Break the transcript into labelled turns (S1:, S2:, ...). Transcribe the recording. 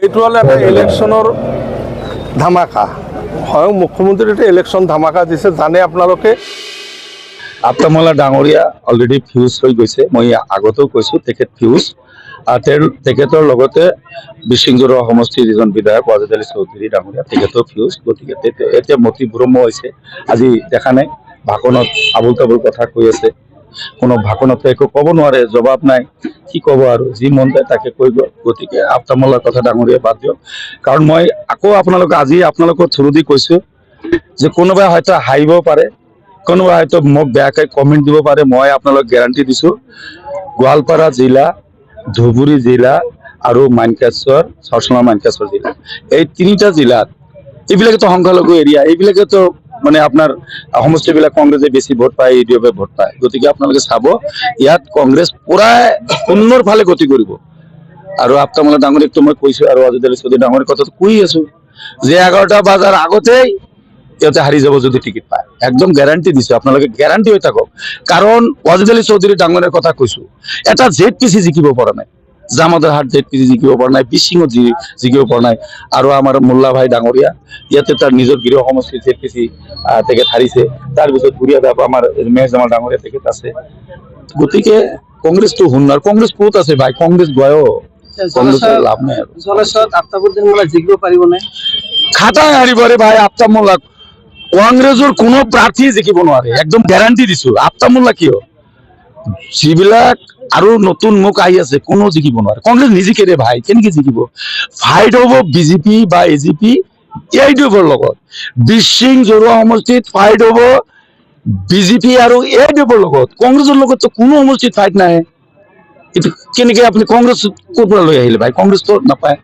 S1: এইটো হ'লে এটা ইলেকশ্যনৰ ধামাকা হয়। মুখ্যমন্ত্ৰীৰ এটা ইলেকশ্যন ধামাকা দিছে, জানে আপোনালোকে।
S2: আপ্তামলা ডাঙৰীয়া অলৰেডি ফিউজ হৈ গৈছে। মই আগতেও কৈছো তেখেত ফিউজ। তেখেতৰ লগতে বিশৃংজোৰা সমষ্টিৰ যিজন বিধায়ক ৱাজেদ আলী চৌধুৰী ডাঙৰীয়া তেখেতেও ফিউজ। গতিকে এতিয়া মতি ভ্ৰম হৈছে। আজি দেখা নাই ভাষণত আবুল তাবুল কথা কৈ আছে। কোনো ভাষণত একো ক'ব নোৱাৰে, জবাব নাই, কি ক'ব আৰু যি মন যায় তাকে কৈ গ'ল। গতিকে আপ্তামলাৰ কথা ডাঙৰীয়া বাদ দিয়ক। কাৰণ মই আকৌ আজি আপোনালোকৰ থ্ৰু দি কৈছো যে কোনোবাই হয়তো হাঁহিব পাৰে, কোনোবাই হয়তো মোক বেয়াকৈ কমেণ্ট দিব পাৰে। মই আপোনালোক গেৰাণ্টি দিছো, গোৱালপাৰা জিলা, ধুবুৰী জিলা আৰু মানকেশ্বৰ, চৰচমা মানকেশ্বৰ জিলা, এই তিনিটা জিলাত এইবিলাকেতো সংখ্যালঘু এৰিয়া, এইবিলাকেতো মানে আপোনাৰ সমষ্টিবিলাক কংগ্ৰেছে বেছি ভোট পায়, ইউডিএফে ভোট পায়। গতিকে আপোনালোকে চাব, ইয়াত কংগ্ৰেছ পুৰা শূন্যৰ ফালে গতি কৰিব। আৰু আপ্তামলা ডাঙৰীকতো মই কৈছো, আৰু ৱাজেদ আলী চৌধুৰী ডাঙৰীৰ কথাটো কৈ আছো যে 11টা বজাৰ আগতেই ইহঁতে হাৰি যাব যদি টিকিট পায়। একদম গ্যাৰাণ্টি দিছো, আপোনালোকে গ্যাৰাণ্টি হৈ থাকক। কাৰণ ৱাজেদ আলী চৌধুৰী ডাঙৰীৰ কথা কৈছো, এটা ZPC জিকিব পৰা নাই, জামাতৰ হাট ZPC জিকিব পৰা নাই, বিশিঙত জিকিব পৰা নাই। আৰু আমাৰ মোল্লা ভাই ডাঙৰীয়া ইয়াতে তাৰ নিজৰ গৃহ সমষ্টিৰ ZPC তেখেত হাৰিছে। তাৰপিছত বুঢ়িয়াদাপ আমাৰ মেহেশ জামাল ডাঙৰীয়া তেখেত আছে। গতিকে কংগ্ৰেছটো হুন্নাৰ, কংগ্ৰেছ ক'ত আছে ভাই? কংগ্ৰেছ গয়, কংগ্ৰেছৰ লাভ নাই। আৰু
S3: জলেশ্বৰত আফতাবুদ্দিন মোল্লা জিকিব পাৰিব নে?
S2: খাটাই হাৰিব ৰে ভাই আফতাবুল্লাহ। কংগ্ৰেছৰ কোনো প্ৰাৰ্থী জিকিব নোৱাৰে, একদম গ্যাৰাণ্টি দিছো। আফতাবুল্লাহ কিয়, যিবিলাক আৰু নতুন মুখ আহি আছে কোনো জিকিব নোৱাৰে। কংগ্ৰেছ নিজিকে ৰে ভাই, কেনেকে জিকিব? ফাইট হ'ব বিজেপি বা এজিপি এইডিএফৰ লগত। বিশিং জৰুৱা সমষ্টিত ফাইট হ'ব বিজেপি আৰু এডিএফৰ লগত। কংগ্ৰেছৰ লগততো কোনো সমষ্টিত ফাইট নাই। কিন্তু কেনেকে আপুনি কংগ্ৰেছ ক'ৰ পৰা লৈ আহিলে ভাই? কংগ্ৰেছটো নাপায়।